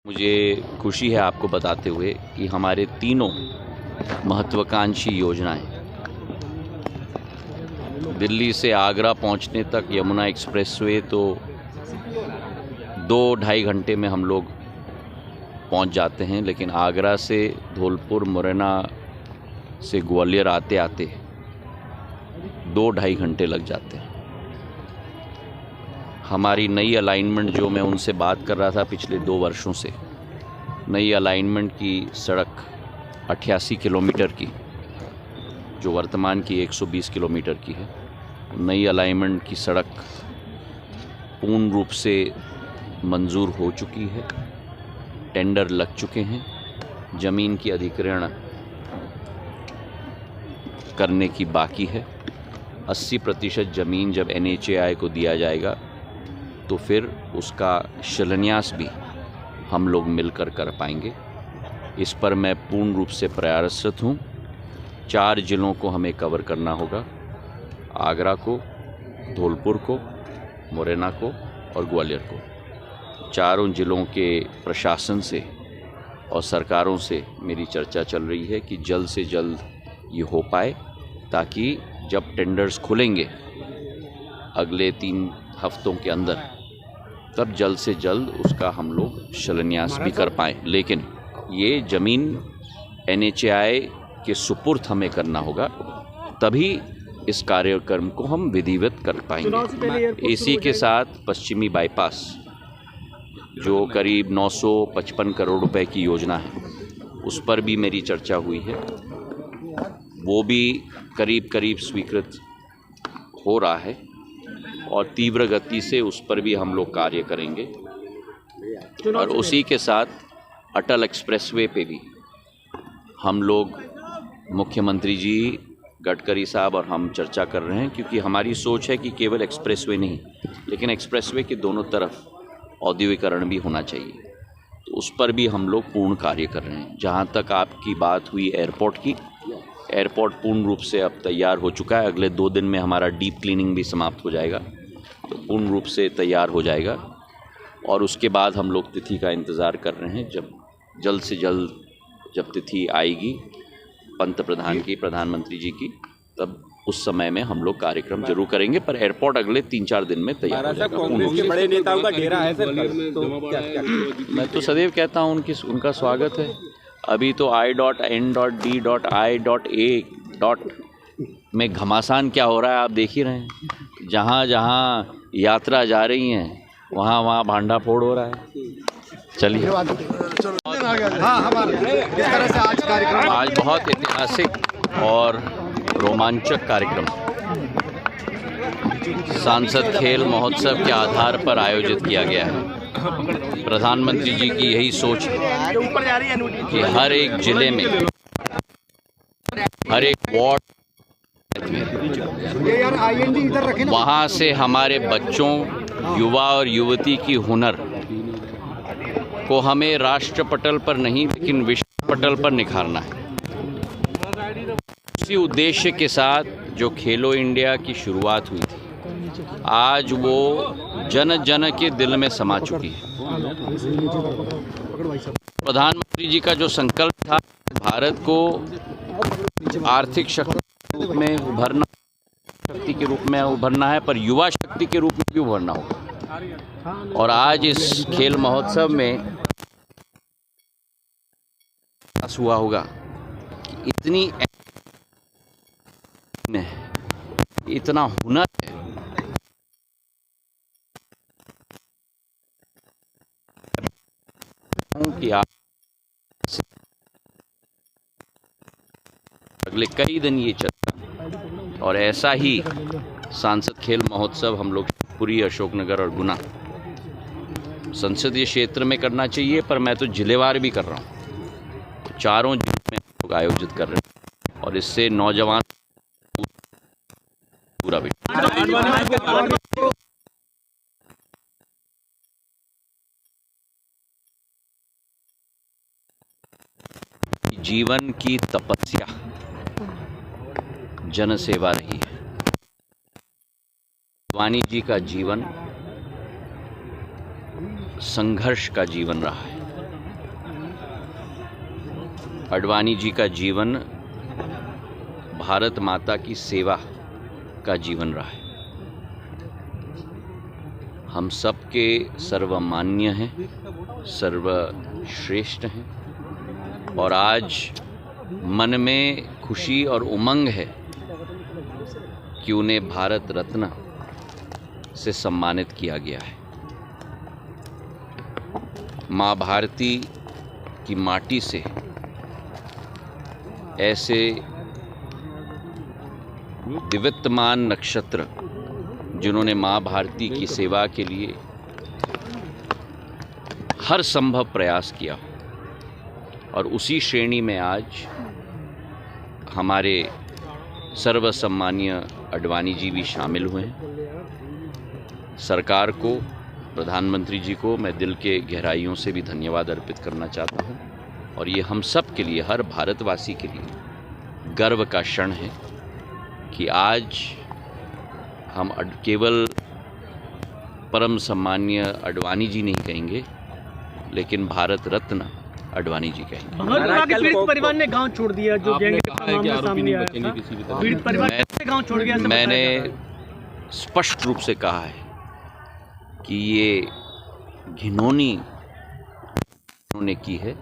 मुझे खुशी है आपको बताते हुए कि हमारे तीनों महत्वाकांक्षी योजनाएं दिल्ली से आगरा पहुंचने तक यमुना एक्सप्रेसवे तो 2-2.5 घंटे में हम लोग पहुंच जाते हैं, लेकिन आगरा से धौलपुर मुरैना से ग्वालियर आते आते 2-2.5 घंटे लग जाते हैं। हमारी नई अलाइनमेंट जो मैं उनसे बात कर रहा था पिछले 2 वर्षों से, नई अलाइनमेंट की सड़क 88 किलोमीटर की जो वर्तमान की 120 किलोमीटर की है, नई अलाइनमेंट की सड़क पूर्ण रूप से मंजूर हो चुकी है, टेंडर लग चुके हैं, ज़मीन की अधिग्रहण करने की बाकी है। 80% ज़मीन जब NHAI को दिया जाएगा तो फिर उसका शिलान्यास भी हम लोग मिलकर कर पाएंगे। इस पर मैं पूर्ण रूप से प्रयासरत हूँ। 4 ज़िलों को हमें कवर करना होगा, आगरा को, धौलपुर को, मुरैना को और ग्वालियर को। चारों ज़िलों के प्रशासन से और सरकारों से मेरी चर्चा चल रही है कि जल्द से जल्द ये हो पाए, ताकि जब टेंडर्स खुलेंगे अगले 3 हफ्तों के अंदर, तब जल्द से जल्द उसका हम लोग शिलान्यास भी कर पाएँ। लेकिन ये ज़मीन NHAI के सुपुर्द हमें करना होगा, तभी इस कार्यक्रम को हम विधिवत कर पाएंगे। इसी के साथ पश्चिमी बाईपास जो करीब 955 करोड़ रुपए की योजना है, उस पर भी मेरी चर्चा हुई है। वो भी करीब स्वीकृत हो रहा है और तीव्र गति से उस पर भी हम लोग कार्य करेंगे। और उसी के साथ अटल एक्सप्रेसवे पे भी हम लोग, मुख्यमंत्री जी, गडकरी साहब और हम चर्चा कर रहे हैं, क्योंकि हमारी सोच है कि केवल एक्सप्रेसवे नहीं, लेकिन एक्सप्रेसवे के दोनों तरफ औद्योगिकरण भी होना चाहिए। तो उस पर भी हम लोग पूर्ण कार्य कर रहे हैं। जहाँ तक आपकी बात हुई एयरपोर्ट की, एयरपोर्ट पूर्ण रूप से अब तैयार हो चुका है। अगले 2 दिन में हमारा डीप क्लीनिंग भी समाप्त हो जाएगा, तो पूर्ण रूप से तैयार हो जाएगा। और उसके बाद हम लोग तिथि का इंतज़ार कर रहे हैं। जब जल्द से जल्द जब तिथि आएगी पंतप्रधान की, प्रधानमंत्री जी की, तब उस समय में हम लोग कार्यक्रम जरूर करेंगे। पर एयरपोर्ट अगले 3-4 दिन में तैयार हो जाएगा। कांग्रेस के बड़े नेताओं का घेरा है सर, तो मैं तो सदैव कहता हूँ उनका स्वागत है। अभी तो I.N.D.I.A. में घमासान क्या हो रहा है आप देख ही रहे हैं। जहाँ जहाँ यात्रा जा रही हैं वहाँ वहाँ भांडा फोड़ हो रहा है। चलिए, आज बहुत ऐतिहासिक और रोमांचक कार्यक्रम सांसद खेल महोत्सव के आधार पर आयोजित किया गया है। प्रधानमंत्री जी की यही सोच है कि हर एक जिले में, हर एक वार्ड में, वहाँ से हमारे बच्चों, युवा और युवती की हुनर को हमें राष्ट्र पटल पर नहीं लेकिन विश्व पटल पर निखारना है। इसी उद्देश्य के साथ जो खेलो इंडिया की शुरुआत हुई थी, आज वो जन जन के दिल में समा चुकी है। प्रधानमंत्री जी का जो संकल्प था, भारत को आर्थिक शक्ति के रूप में उभरना, है, पर युवा शक्ति के रूप में भी उभरना होगा। और आज इस खेल महोत्सव में हुआ होगा कि इतना हुनर है कि आप अगले कई दिन ये चलता। और ऐसा ही सांसद खेल महोत्सव हम लोग पूरी अशोकनगर और गुना संसदीय क्षेत्र में करना चाहिए, पर मैं तो जिलेवार भी कर रहा हूँ। चारों जिलों में हम लोग आयोजित कर रहे हैं और इससे नौजवान पूरा भी जीवन की तपस्या जन सेवा रही है। वानी जी का जीवन संघर्ष का जीवन रहा है। अडवाणी जी का जीवन भारत माता की सेवा का जीवन रहा है। हम सबके सर्वमान्य हैं, सर्वश्रेष्ठ हैं और आज मन में खुशी और उमंग है कि उन्हें भारत रत्न से सम्मानित किया गया है। माँ भारती की माटी से ऐसे दिव्यमान नक्षत्र जिन्होंने माँ भारती की सेवा के लिए हर संभव प्रयास किया और उसी श्रेणी में आज हमारे सर्वसम्मानीय अडवाणी जी भी शामिल हुए हैं। सरकार को, प्रधानमंत्री जी को मैं दिल के गहराइयों से भी धन्यवाद अर्पित करना चाहता हूं और ये हम सब के लिए, हर भारतवासी के लिए गर्व का क्षण है कि आज हम केवल परम सम्मानीय अडवाणी जी नहीं कहेंगे, लेकिन भारत रत्न अडवाणी जी कहेंगे। पीड़ित परिवार ने गांव छोड़ दिया, जो गैंग का मामला सामने आया था, पीड़ित परिवार ने गांव छोड़ दिया। मैंने स्पष्ट रूप से कहा है कि ये घिनौनी उन्होंने की है,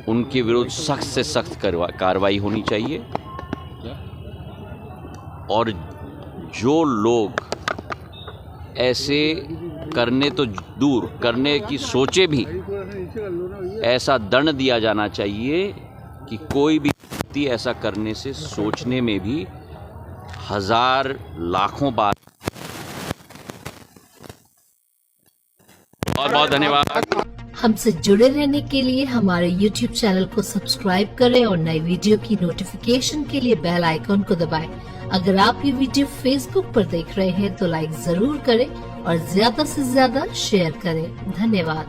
उनके विरुद्ध सख्त से सख्त कार्रवाई होनी चाहिए और जो लोग ऐसे करने तो दूर करने की सोचे भी, ऐसा दंड दिया जाना चाहिए कि कोई भी व्यक्ति ऐसा करने से सोचने में भी हजार लाखों बार। बहुत बहुत धन्यवाद। हमसे जुड़े रहने के लिए हमारे YouTube चैनल को सब्सक्राइब करें और नई वीडियो की नोटिफिकेशन के लिए बेल आइकॉन को दबाएं। अगर आप ये वीडियो Facebook पर देख रहे हैं तो लाइक जरूर करें और ज्यादा से ज्यादा शेयर करें। धन्यवाद।